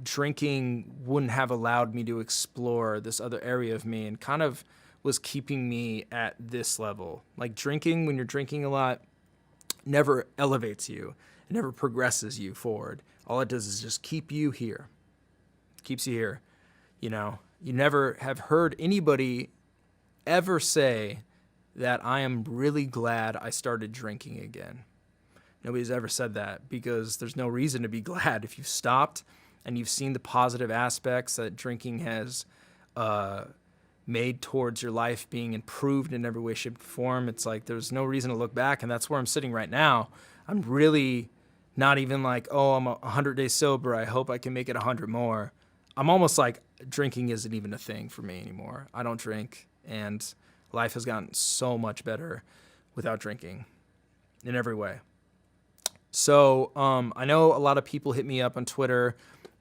drinking wouldn't have allowed me to explore this other area of me and kind of was keeping me at this level. Like drinking, when you're drinking a lot, never elevates you. It never progresses you forward. All it does is just keep you here. Keeps you here. You know, you never have heard anybody ever say that I am really glad I started drinking again. Nobody's ever said that because there's no reason to be glad if you've stopped and you've seen the positive aspects that drinking has made towards your life being improved in every way, shape, or form. It's like there's no reason to look back, and that's where I'm sitting right now. I'm really not even like, oh, I'm 100 days sober. I hope I can make it 100 more. I'm almost like drinking isn't even a thing for me anymore. I don't drink, and life has gotten so much better without drinking in every way. So I know a lot of people hit me up on Twitter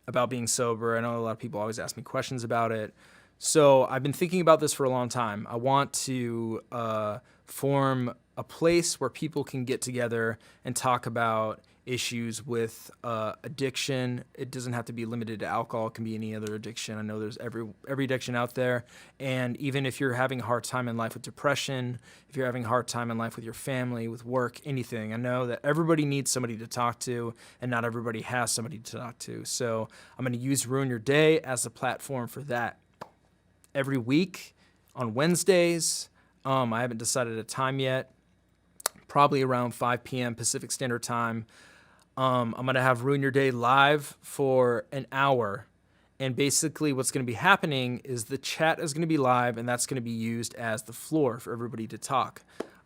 about being sober. I know a lot of people always ask me questions about it. So I've been thinking about this for a long time. I want to form a place where people can get together and talk about issues with addiction. It doesn't have to be limited to alcohol. It can be any other addiction. I know there's every addiction out there. And even if you're having a hard time in life with depression, if you're having a hard time in life with your family, with work, anything, I know that everybody needs somebody to talk to, and not everybody has somebody to talk to. So I'm going to use Ruin Your Day as a platform for that. Every week on Wednesdays, I haven't decided a time yet, probably around 5 p.m. Pacific Standard Time. I'm going to have Ruin Your Day live for an hour. And basically what's going to be happening is the chat is going to be live, and that's going to be used as the floor for everybody to talk.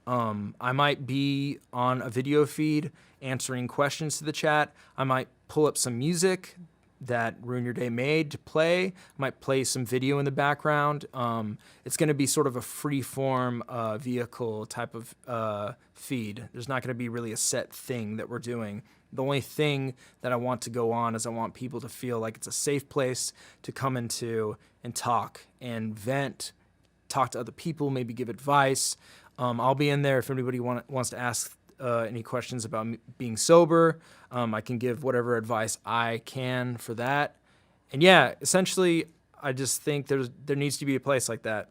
I might be on a video feed answering questions to the chat. I might pull up some music that Ruin Your Day made to play. I might play some video in the background. It's going to be sort of a free-form vehicle type of feed. There's not going to be really a set thing that we're doing. The only thing that I want to go on is I want people to feel like it's a safe place to come into and talk and vent, talk to other people, maybe give advice. I'll be in there if anybody wants to ask any questions about being sober. I can give whatever advice I can for that. And yeah, essentially, I just think there needs to be a place like that.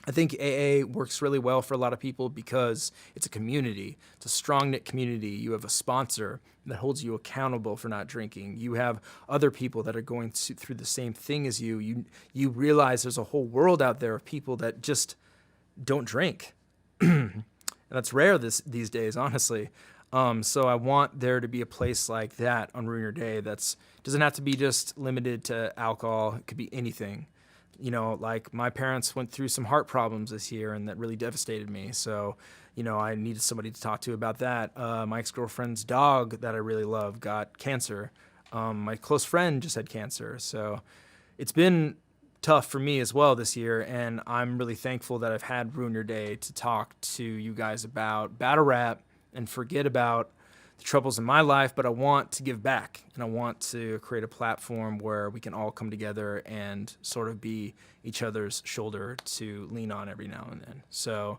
I think AA works really well for a lot of people because it's a community. It's a strong-knit community. You have a sponsor that holds you accountable for not drinking. You have other people that are going through the same thing as you. You realize there's a whole world out there of people that just don't drink. And that's rare these days, honestly. So I want there to be a place like that on Ruin Your Day that's doesn't have to be just limited to alcohol. It could be anything. You know, like my parents went through some heart problems this year, and that really devastated me. So, you know, I needed somebody to talk to about that. My ex-girlfriend's dog that I really love got cancer. My close friend just had cancer. So it's been tough for me as well this year, and I'm really thankful that I've had Ruin Your Day to talk to you guys about battle rap and forget about the troubles in my life, but I want to give back, and I want to create a platform where we can all come together and sort of be each other's shoulder to lean on every now and then. So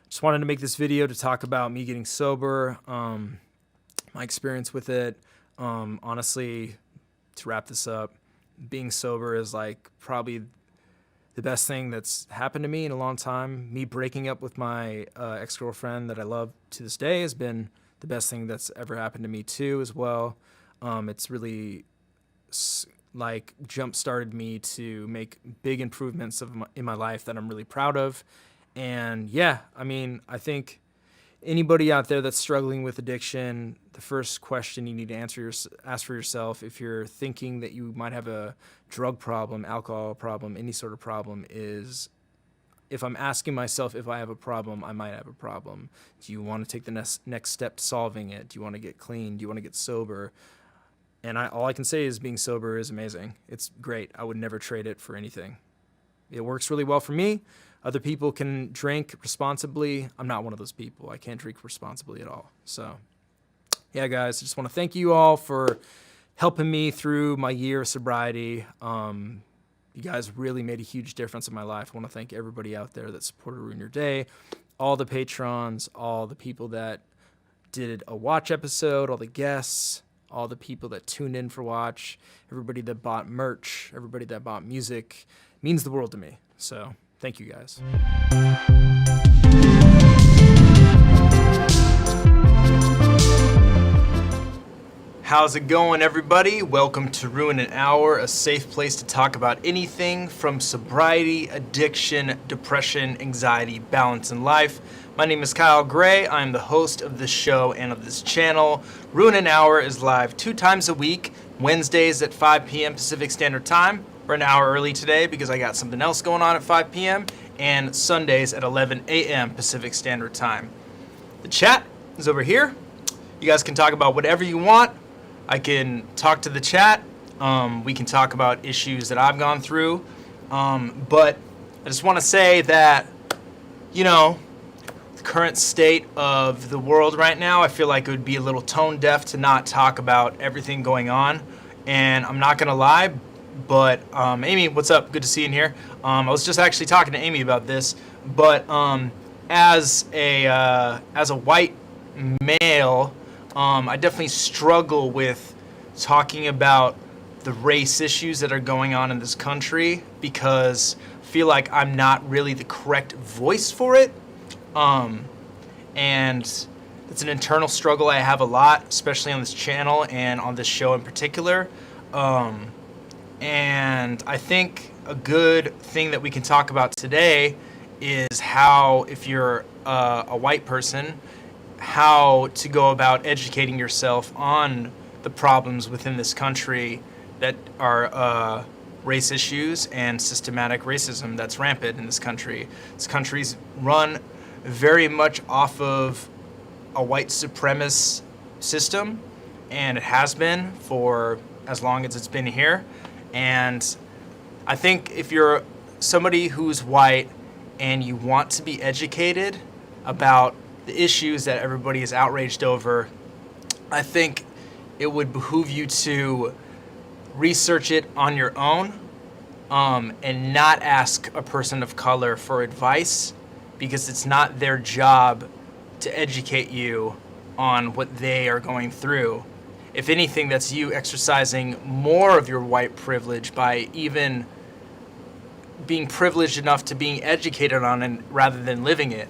just wanted to make this video to talk about me getting sober, my experience with it. Honestly, to wrap this up, being sober is like probably the best thing that's happened to me in a long time. Me breaking up with my ex-girlfriend that I love to this day has been the best thing that's ever happened to me too as well. It's really like jump-started me to make big improvements in my life that I'm really proud of. And yeah, I mean, I think anybody out there that's struggling with addiction, the first question you need to ask for yourself if you're thinking that you might have a drug problem, alcohol problem, any sort of problem is, if I'm asking myself if I have a problem, I might have a problem. Do you want to take the next step to solving it? Do you want to get clean? Do you want to get sober? And all I can say is being sober is amazing. It's great. I would never trade it for anything. It works really well for me. Other people can drink responsibly. I'm not one of those people. I can't drink responsibly at all. So yeah, guys, I just want to thank you all for helping me through my year of sobriety. You guys really made a huge difference in my life. I want to thank everybody out there that supported Ruin Your Day, all the patrons, all the people that did a watch episode, all the guests, all the people that tuned in for watch, everybody that bought merch, everybody that bought music. It means the world to me. So thank you guys. How's it going, everybody? Welcome to Ruin an Hour, a safe place to talk about anything from sobriety, addiction, depression, anxiety, balance in life. My name is Kyle Gray. I'm the host of this show and of this channel. Ruin an Hour is live 2 times a week, Wednesdays at 5 p.m. Pacific Standard Time. We're an hour early today because I got something else going on at 5 p.m. and Sundays at 11 a.m. Pacific Standard Time. The chat is over here. You guys can talk about whatever you want. I can talk to the chat. We can talk about issues that I've gone through. But I just want to say that, the current state of the world right now, I feel like it would be a little tone deaf to not talk about everything going on. And I'm not going to lie, but Amy, what's up? Good to see you in here. I was just actually talking to Amy about this. But as a white male, I definitely struggle with talking about the race issues that are going on in this country because I feel like I'm not really the correct voice for it. And it's an internal struggle I have a lot, especially on this channel and on this show in particular. And I think a good thing that we can talk about today is how, if you're a white person, how to go about educating yourself on the problems within this country that are race issues and systematic racism that's rampant in this country. This country's run very much off of a white supremacist system, and it has been for as long as it's been here. And I think if you're somebody who's white and you want to be educated about the issues that everybody is outraged over, I think it would behoove you to research it on your own and not ask a person of color for advice, because it's not their job to educate you on what they are going through. If anything, that's you exercising more of your white privilege by even being privileged enough to being educated on it rather than living it.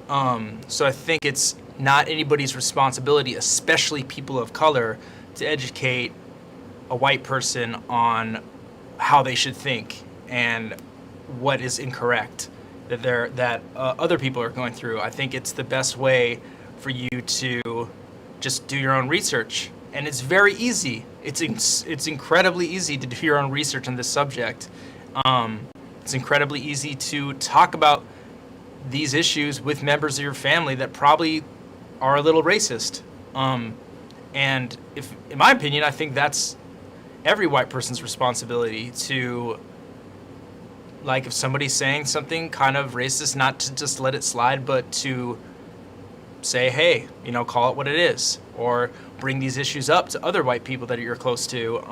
So I think it's not anybody's responsibility, especially people of color, to educate a white person on how they should think and what is incorrect that other people are going through. I think it's the best way for you to just do your own research, and it's very easy. It's incredibly easy to do your own research on this subject. It's incredibly easy to talk about these issues with members of your family that probably are a little racist. And if, in my opinion, I think that's every white person's responsibility to, like, if somebody's saying something kind of racist, not to just let it slide, but to say, hey, call it what it is, or bring these issues up to other white people that you're close to.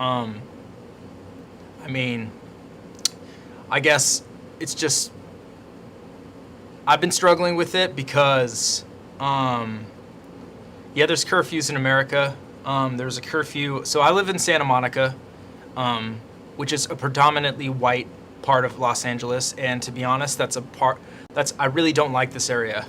I guess it's just, I've been struggling with it because, there's curfews in America. There's a curfew. So I live in Santa Monica, which is a predominantly white part of Los Angeles. And to be honest, I really don't like this area.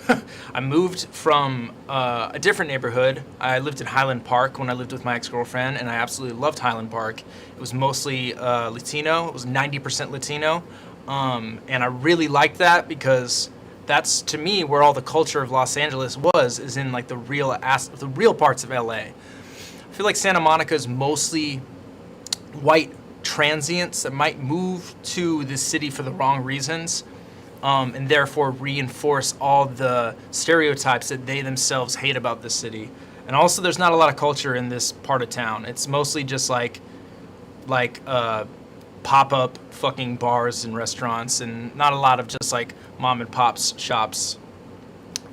I moved from a different neighborhood. I lived in Highland Park when I lived with my ex-girlfriend, and I absolutely loved Highland Park. It was mostly Latino. It was 90% Latino. And I really liked that because that's, to me, where all the culture of Los Angeles is in like the real parts of LA. I feel like Santa Monica is mostly white transients that might move to the city for the wrong reasons, and therefore reinforce all the stereotypes that they themselves hate about the city. And also, there's not a lot of culture in this part of town. It's mostly just like pop-up fucking bars and restaurants, and not a lot of just like mom and pop's shops,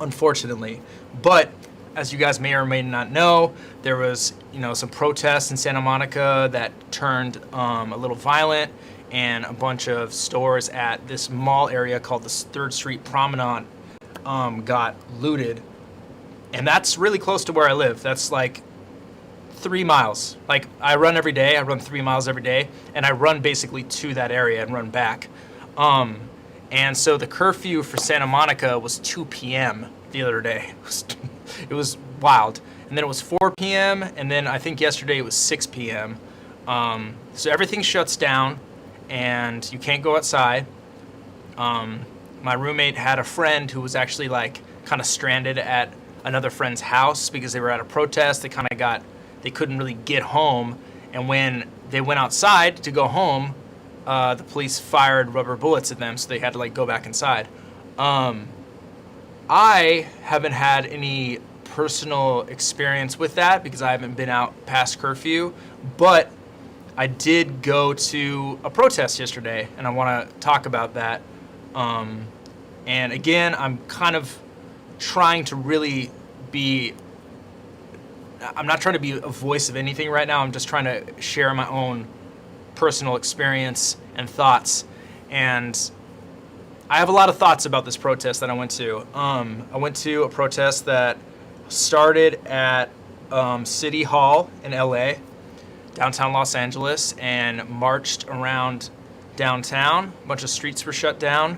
unfortunately. But as you guys may or may not know, there was some protests in Santa Monica that turned a little violent, and a bunch of stores at this mall area called the 3rd Street Promenade got looted. And that's really close to where I live. That's like 3 miles. Like, I run every day. I run 3 miles every day, and I run basically to that area and run back. And so the curfew for Santa Monica was 2 p.m. the other day. It was wild. And then it was 4 p.m., and then I think yesterday it was 6 p.m. So everything shuts down, and you can't go outside. My roommate had a friend who was actually like kind of stranded at another friend's house because they were at a protest. They couldn't really get home, and when they went outside to go home, the police fired rubber bullets at them, so they had to like go back inside. I haven't had any personal experience with that because I haven't been out past curfew, but I did go to a protest yesterday, and I want to talk about that. And again, I'm kind of trying to really I'm not trying to be a voice of anything right now. I'm just trying to share my own personal experience and thoughts. And I have a lot of thoughts about this protest that I went to. I went to a protest that started at City Hall in LA, downtown Los Angeles, and marched around downtown. A bunch of streets were shut down,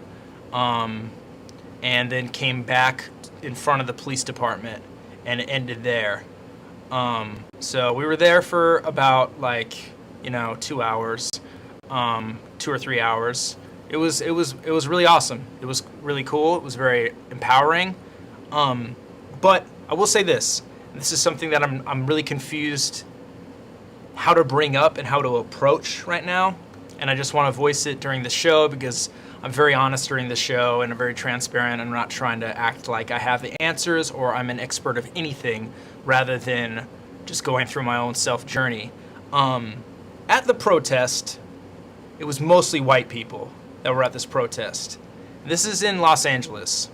and then came back in front of the police department, and it ended there. So we were there for about 2 hours, 2 or 3 hours. It was really awesome. It was really cool. It was very empowering. But I will say this. This is something that I'm really confused how to bring up and how to approach right now. And I just want to voice it during the show because I'm very honest during the show and I'm very transparent. I'm not trying to act like I have the answers or I'm an expert of anything rather than just going through my own self-journey. At the protest, it was mostly white people that were at this protest. This is in Los Angeles.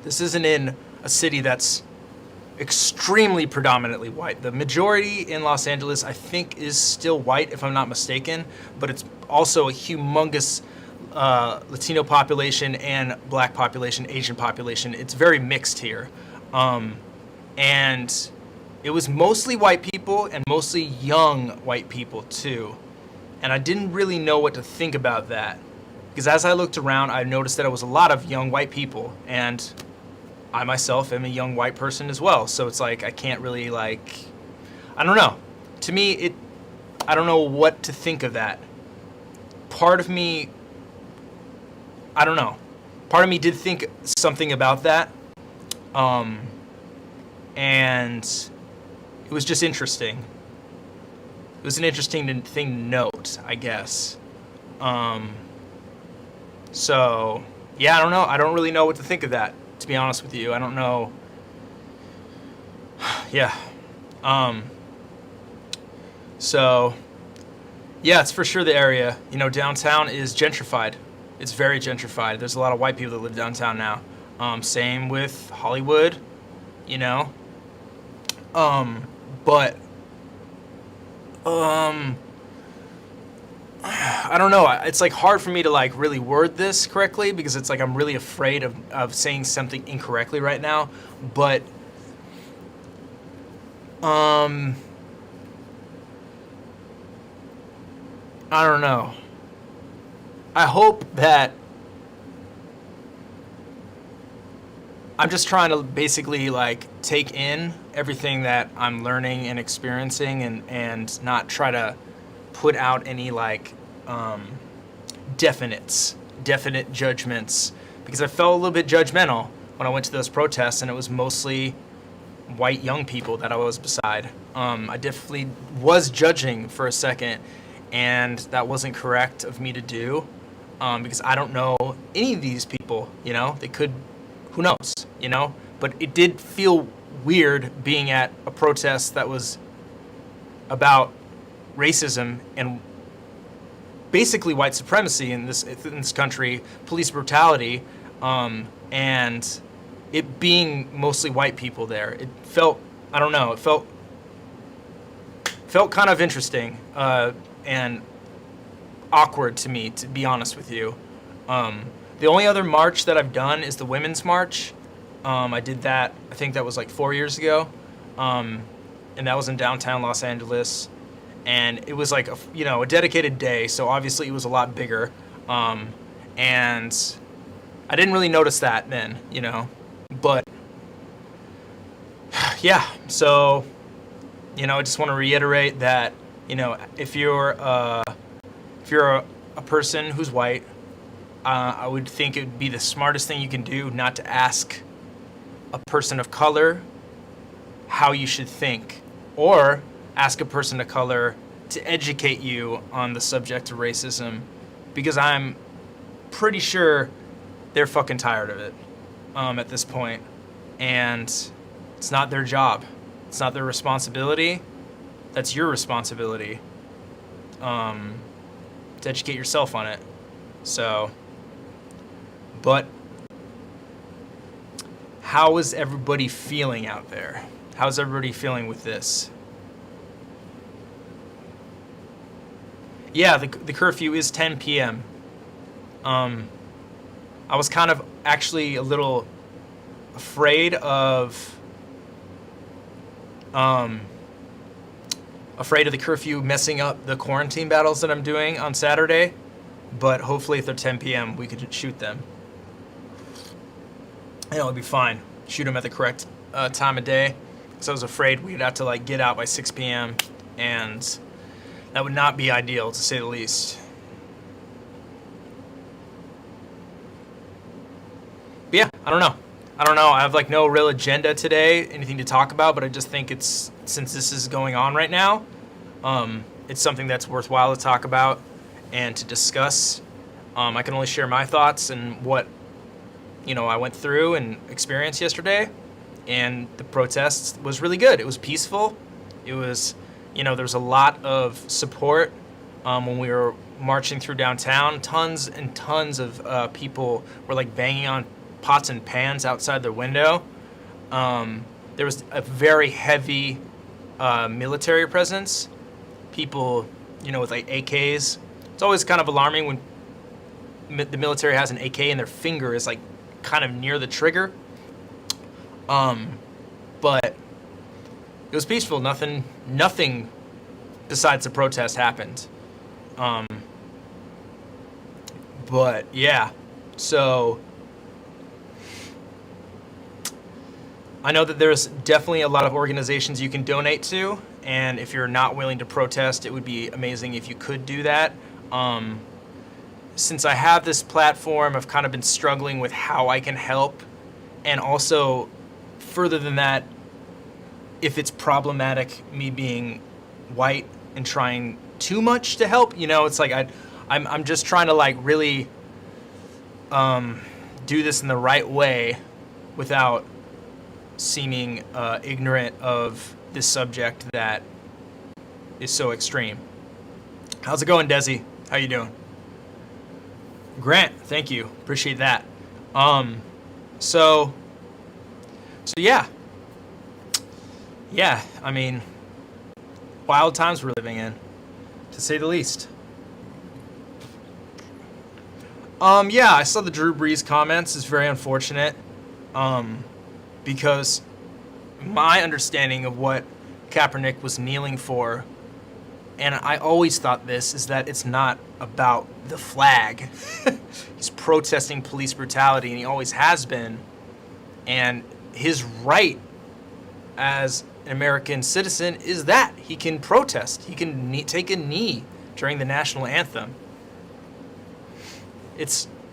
This isn't in a city that's extremely predominantly white. The majority in Los Angeles, I think, is still white, if I'm not mistaken, but it's also a humongous Latino population and black population, Asian population. It's very mixed here. And it was mostly white people and mostly young white people too. And I didn't really know what to think about that because as I looked around, I noticed that it was a lot of young white people, and I myself am a young white person as well. So it's like I can't really I don't know. To me, I don't know what to think of that. Part of me, I don't know. Part of me did think something about that. And it was just interesting. It was an interesting thing to note, I guess. So, yeah, I don't know. I don't really know what to think of that, to be honest with you. I don't know. Yeah. So, yeah, it's for sure the area. Downtown is gentrified. It's very gentrified. There's a lot of white people that live downtown now. Same with Hollywood, But, I don't know. It's hard for me to really word this correctly because it's I'm really afraid of saying something incorrectly right now. But, I don't know. I hope that I'm just trying to basically take in everything that I'm learning and experiencing and not try to put out any definite judgments because I felt a little bit judgmental when I went to those protests and it was mostly white young people that I was beside. I definitely was judging for a second and that wasn't correct of me to do because I don't know any of these people, they could, who knows, but it did feel weird being at a protest that was about racism and basically white supremacy in this country, police brutality, and it being mostly white people there. It felt, I don't know, it felt kind of interesting and awkward to me, to be honest with you. The only other march that I've done is the Women's March. I did that, I think that was 4 years ago. and that was in downtown Los Angeles. And it was like a dedicated day, so obviously it was a lot bigger. And I didn't really notice that then, but yeah. So I just want to reiterate that if you're a person who's white, I would think it would be the smartest thing you can do not to ask a person of color how you should think, or ask a person of color to educate you on the subject of racism, because I'm pretty sure they're fucking tired of it at this point, and it's not their job. It's not their responsibility. That's your responsibility to educate yourself on it. So, but how is everybody feeling out there? How's everybody feeling with this? Yeah, the curfew is 10 p.m. I was kind of actually a little afraid of the curfew messing up the quarantine battles that I'm doing on Saturday, but hopefully if they're 10 p.m. we could shoot them. And it'll be fine. Shoot them at the correct time of day. So I was afraid we'd have to get out by 6 p.m. and that would not be ideal, to say the least. But yeah, I don't know. I have no real agenda today, anything to talk about, but I just think since this is going on right now, it's something that's worthwhile to talk about and to discuss. I can only share my thoughts and what I went through and experienced yesterday, and the protest was really good. It was peaceful. It was, there was a lot of support when we were marching through downtown. Tons and tons of people were banging on pots and pans outside their window. There was a very heavy military presence. People, with AKs. It's always kind of alarming when the military has an AK and their finger is kind of near the trigger. But it was peaceful. Nothing besides the protest happened. But yeah, so I know that there's definitely a lot of organizations you can donate to, and if you're not willing to protest, it would be amazing if you could do that. Since I have this platform, I've kind of been struggling with how I can help, and also further than that, if it's problematic me being white and trying too much to help, it's I'm just trying to really do this in the right way without seeming ignorant of this subject that is so extreme. How's it going, Desi? How you doing? Grant, thank you. Appreciate that. So yeah. Yeah, I mean, wild times we're living in, to say the least. Yeah, I saw the Drew Brees comments. It's very unfortunate. Because my understanding of what Kaepernick was kneeling for, and I always thought this, is that it's not about the flag. He's protesting police brutality, and he always has been. And his right as an American citizen is that he can protest. He can take a knee during the national anthem.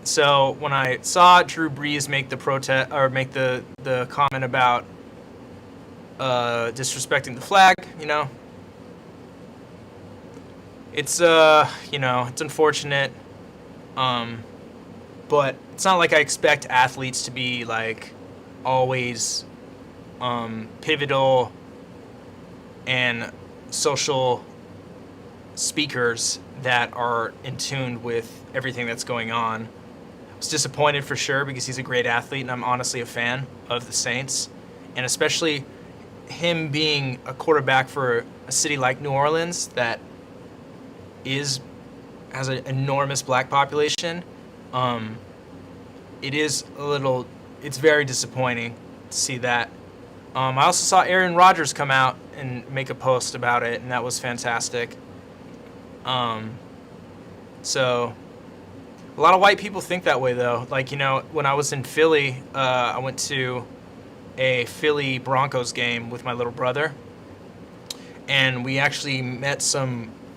So when I saw Drew Brees make the protest or make the comment about disrespecting the flag, it's it's unfortunate, but it's not like I expect athletes to be always pivotal and social speakers that are in tune with everything that's going on. I was disappointed for sure because he's a great athlete and I'm honestly a fan of the Saints, and especially him being a quarterback for a city like New Orleans that has an enormous black population. It's very disappointing to see that. I also saw Aaron Rodgers come out and make a post about it, and that was fantastic. So a lot of white people think that way, though. Like, when I was in Philly, I went to a Philly Broncos game with my little brother, and we actually met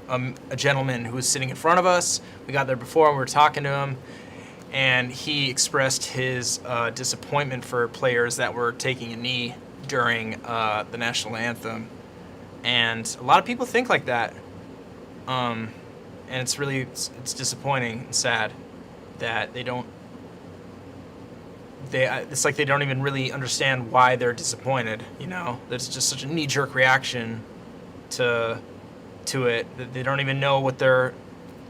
a gentleman who was sitting in front of us. We got there before, and we were talking to him, and he expressed his disappointment for players that were taking a knee during the national anthem. And a lot of people think like that. And it's really, it's disappointing and sad that it's like they don't even really understand why they're disappointed, There's just such a knee-jerk reaction to it that they don't even know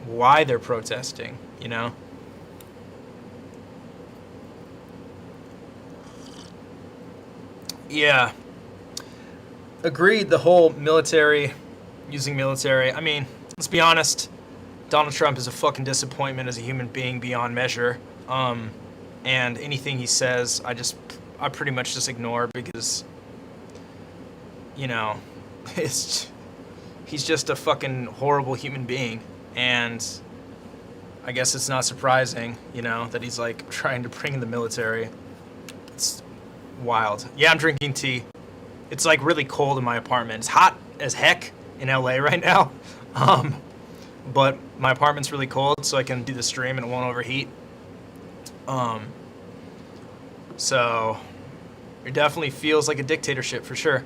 why they're protesting, Yeah. Agreed, the whole using military. I mean, let's be honest, Donald Trump is a fucking disappointment as a human being beyond measure. And anything he says, I pretty much just ignore because, he's just a fucking horrible human being. And I guess it's not surprising, that he's like trying to bring in the military. It's wild. Yeah, I'm drinking tea. It's like really cold in my apartment. It's hot as heck in LA right now. But my apartment's really cold, so I can do the stream and it won't overheat. So it definitely feels like a dictatorship for sure.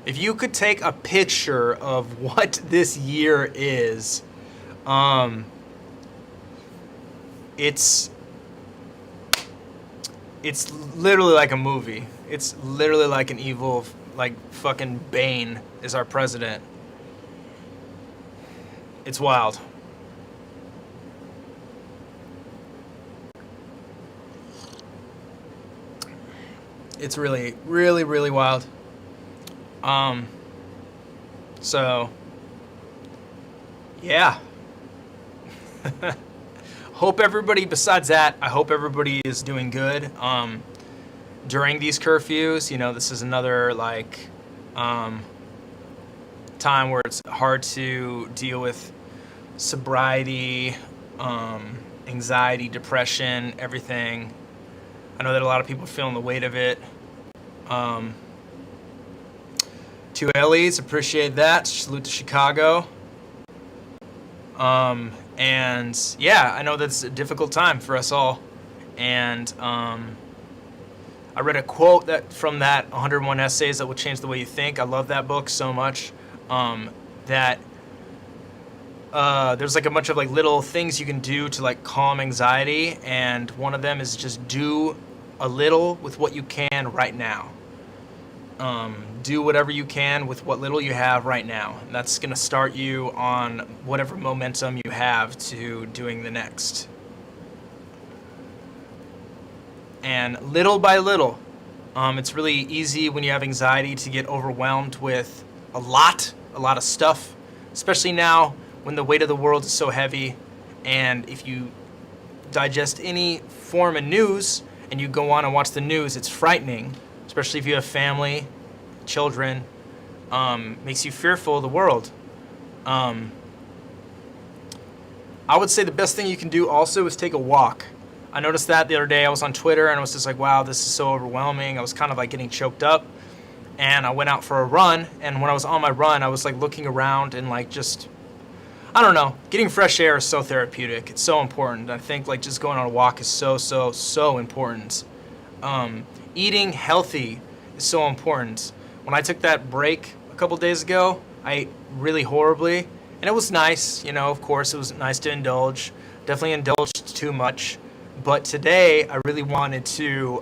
If you could take a picture of what this year is, it's literally like a movie. It's literally like an evil, like fucking Bane is our president. It's wild. It's really, really, really wild. So, yeah. Hope everybody, besides that, I hope everybody is doing good. During these curfews, this is another, time where it's hard to deal with sobriety, anxiety, depression, everything. I know that a lot of people are feeling the weight of it. To Ellie's, appreciate that. Salute to Chicago. And yeah, I know that's a difficult time for us all. And I read a quote from that 101 Essays That Will Change the Way You Think. I love that book so much. That there's like a bunch of like little things you can do to like calm anxiety, and one of them is just do a little with what you can right now. Do whatever you can with what little you have right now. And that's gonna start you on whatever momentum you have to doing the next. And little by little, it's really easy when you have anxiety to get overwhelmed with a lot of stuff, especially now when the weight of the world is so heavy. And if you digest any form of news and you go on and watch the news, it's frightening, especially if you have family, children. Makes you fearful of the world. I would say the best thing you can do also is take a walk. I noticed that the other day. I was on Twitter and I was just like, wow, this is so overwhelming. I was kind of like getting choked up. And I went out for a run, and when I was on my run, I was like looking around and like just, I don't know, getting fresh air is so therapeutic. It's so important. I think like just going on a walk is so important. Eating healthy is so important. When I took that break a couple days ago, I ate really horribly, and it was nice. Of course, it was nice to indulge. Definitely indulged too much. But today, I really wanted to,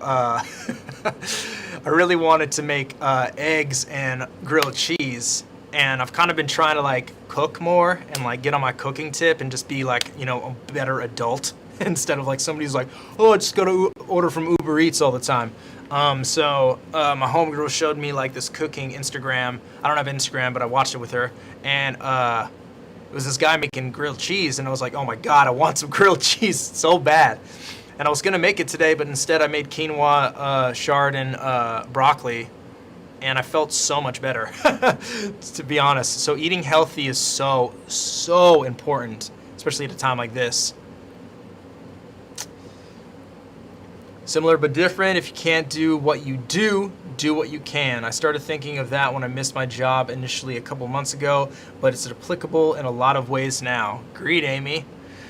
make eggs and grilled cheese, and I've kind of been trying to like cook more and like get on my cooking tip and just be like, a better adult instead of like somebody who's like, oh, I just go to order from Uber Eats all the time. So my homegirl showed me like this cooking Instagram. I don't have Instagram, but I watched it with her, and it was this guy making grilled cheese, and I was like, oh my God, I want some grilled cheese so bad. And I was gonna make it today, but instead I made quinoa, chard, and broccoli. and I felt so much better, to be honest. So eating healthy is so important, especially at a time like this. Similar but different. If you can't do what you do, do what you can. I started thinking of that when I missed my job initially a couple months ago, but it's applicable in a lot of ways now. Agreed, Amy.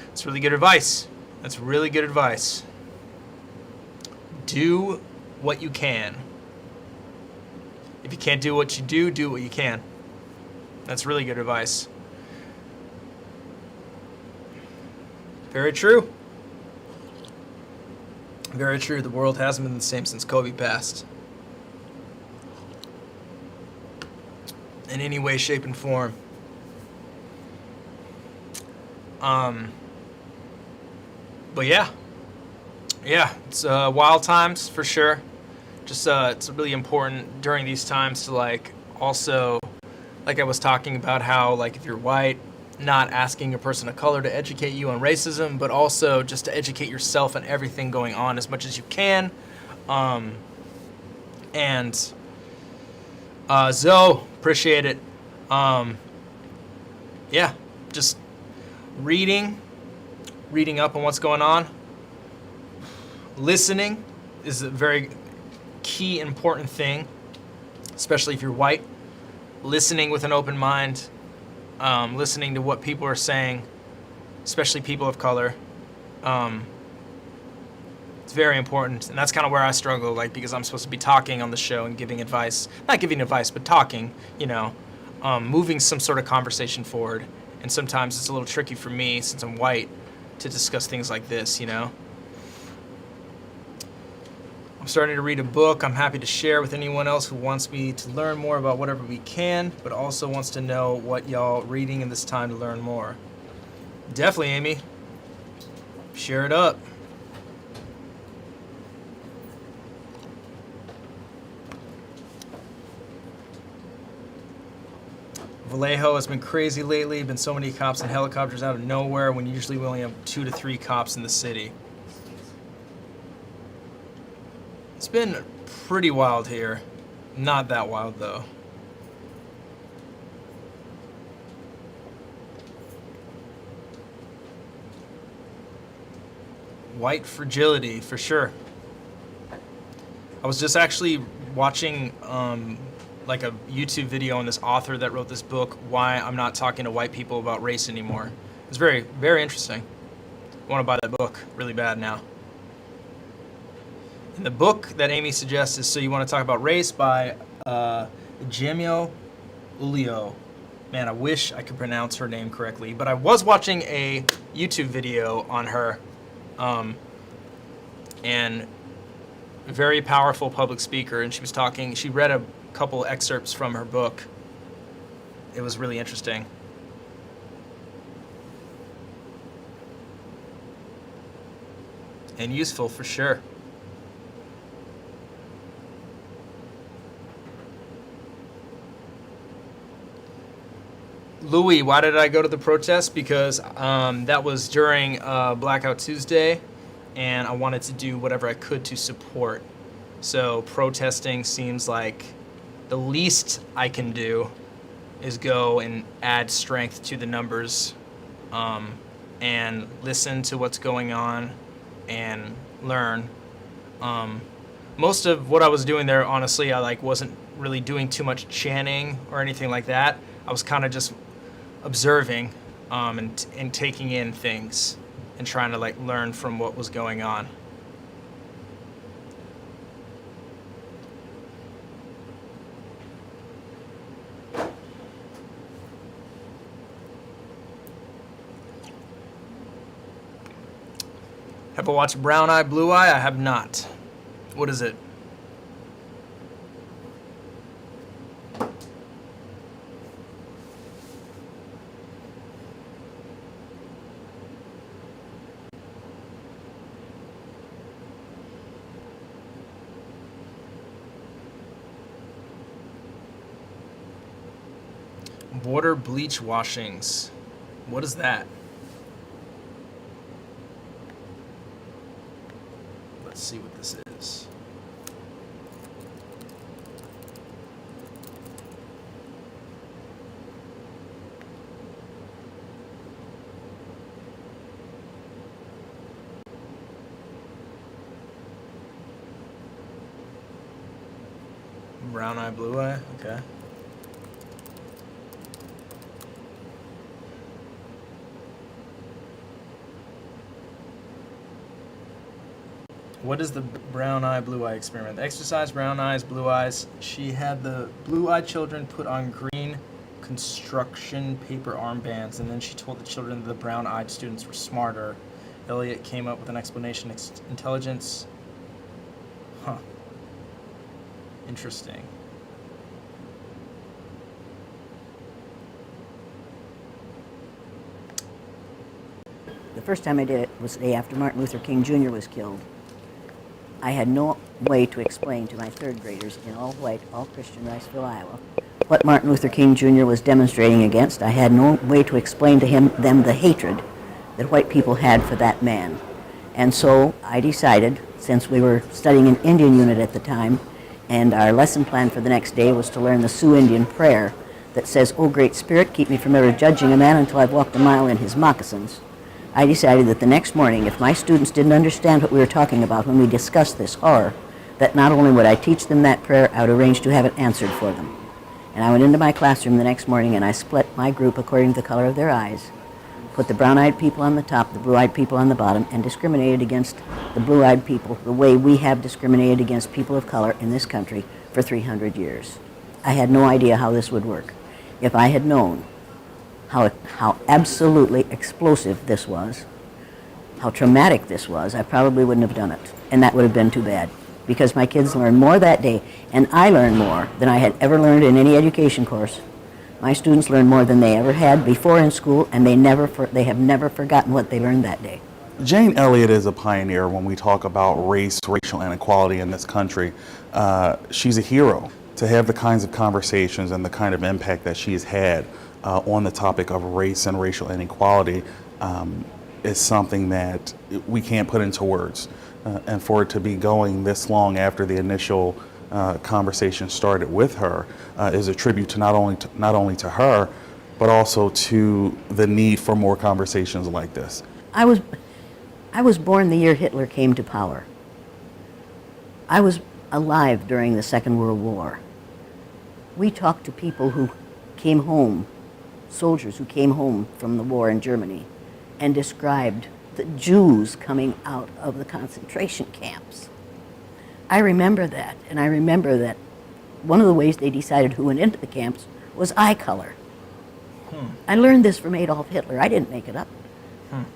That's really good advice. That's really good advice. Do what you can. If you can't do what you do, do what you can. That's really good advice. Very true. Very true. The world hasn't been the same since Kobe passed. In any way, shape, and form. But yeah, it's wild times for sure. Just it's really important during these times to like also, like I was talking about how like if you're white, not asking a person of color to educate you on racism, but also just to educate yourself on everything going on as much as you can. And Zoe, appreciate it. Yeah, just reading up on what's going on. Listening is a very key important thing, especially if you're white. Listening with an open mind, listening to what people are saying, especially people of color. It's very important, and that's kind of where I struggle, like, because I'm supposed to be talking on the show and giving advice. Not giving advice, but talking, moving some sort of conversation forward. And sometimes it's a little tricky for me, since I'm white, to discuss things like this, I'm starting to read a book I'm happy to share with anyone else who wants me to learn more about whatever we can, but also wants to know what y'all reading in this time to learn more. Definitely, Amy. Share it up. Vallejo has been crazy lately. Been so many cops and helicopters out of nowhere when usually we only have 2 to 3 cops in the city. It's been pretty wild here. Not that wild though. White fragility, for sure. I was just actually watching like a YouTube video on this author that wrote this book, Why I'm Not Talking to White People About Race Anymore. It's very, very interesting. I want to buy that book really bad now. And the book that Amy suggests is So You Want to Talk About Race by Jamil Ulio. Man, I wish I could pronounce her name correctly, but I was watching a YouTube video on her, and very powerful public speaker, and she read a couple excerpts from her book. It was really interesting. And useful for sure. Louis, why did I go to the protest? Because that was during Blackout Tuesday, and I wanted to do whatever I could to support. So protesting seems like the least I can do is go and add strength to the numbers, and listen to what's going on and learn. Most of what I was doing there, honestly, I wasn't really doing too much chanting or anything like that. I was kind of just observing and taking in things and trying to learn from what was going on. Have I watched Brown Eye, Blue Eye? I have not. What is it? Water bleach washings. What is that? Let's see what this is. brown eye, blue eye? Okay. What is the brown eye, blue eye experiment? The exercise, brown eyes, blue eyes. She had the blue-eyed children put on green construction paper armbands, and then she told the children that the brown-eyed students were smarter. Elliott came up with an explanation. Intelligence. Huh. Interesting. The first time I did it was the day after Martin Luther King Jr. was killed. I had no way to explain to my third graders in all white, all Christian Riceville, Iowa, what Martin Luther King Jr. was demonstrating against. I had no way to explain to them the hatred that white people had for that man. And so I decided, since we were studying an Indian unit at the time, and our lesson plan for the next day was to learn the Sioux Indian prayer that says, "O Great Spirit, keep me from ever judging a man until I've walked a mile in his moccasins." I decided that the next morning, if my students didn't understand what we were talking about when we discussed this horror, that not only would I teach them that prayer, I would arrange to have it answered for them. And I went into my classroom the next morning and I split my group according to the color of their eyes, put the brown-eyed people on the top, the blue-eyed people on the bottom, and discriminated against the blue-eyed people the way we have discriminated against people of color in this country for 300 years. I had no idea how this would work. If I had known how absolutely explosive this was, how traumatic this was, I probably wouldn't have done it. And that would have been too bad, because my kids learned more that day, and I learned more than I had ever learned in any education course. My students learned more than they ever had before in school, and they have never forgotten what they learned that day. Jane Elliott is a pioneer when we talk about race, racial inequality in this country. She's a hero. To have the kinds of conversations and the kind of impact that she's had on the topic of race and racial inequality is something that we can't put into words. And for it to be going this long after the initial conversation started with her is a tribute to not only to her, but also to the need for more conversations like this. I was born the year Hitler came to power. I was alive during the Second World War. We talked to people who came home, soldiers who came home from the war in Germany, and described the Jews coming out of the concentration camps. I remember that, and I remember that one of the ways they decided who went into the camps was eye color. I learned this from Adolf Hitler. I didn't make it up.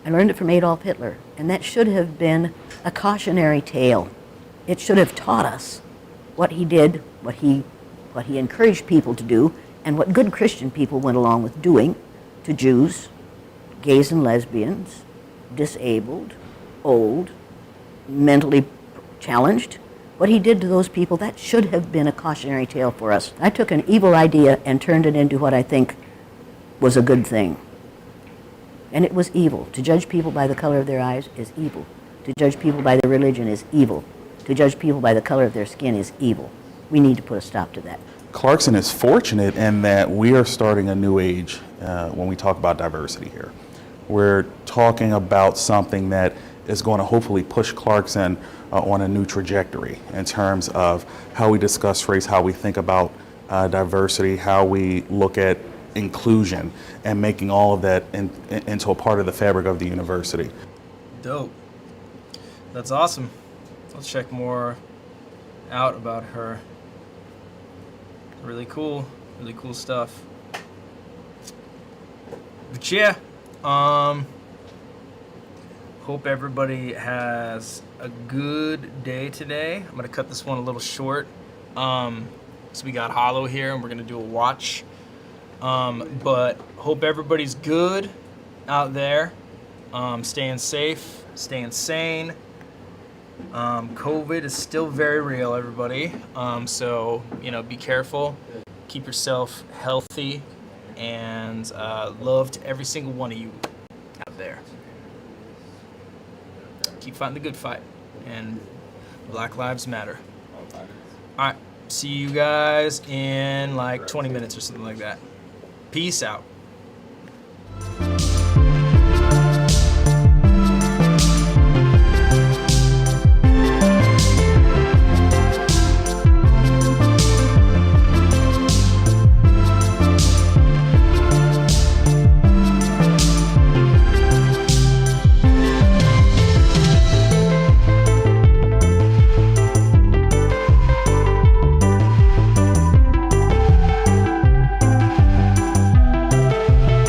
I learned it from Adolf Hitler, and that should have been a cautionary tale. It should have taught us what he did, what he encouraged people to do, and what good Christian people went along with doing to Jews, gays and lesbians, disabled, old, mentally challenged. What he did to those people, that should have been a cautionary tale for us. I took an evil idea and turned it into what I think was a good thing. And it was evil. To judge people by the color of their eyes is evil. To judge people by their religion is evil. To judge people by the color of their skin is evil. We need to put a stop to that. Clarkson is fortunate in that we are starting a new age when we talk about diversity here. We're talking about something that is going to hopefully push Clarkson on a new trajectory in terms of how we discuss race, how we think about diversity, how we look at inclusion, and making all of that into a part of the fabric of the university. Dope. That's awesome. Let's check more out about her. Really cool stuff. But yeah, hope everybody has a good day today. I'm gonna cut this one a little short. So we got Hollow here, and we're gonna do a watch. But hope everybody's good out there. Staying safe, staying sane. COVID is still very real, everybody. So, be careful, keep yourself healthy, and love to every single one of you out there. Keep fighting the good fight, and Black Lives Matter. All right, see you guys in like 20 minutes or something like that. Peace out.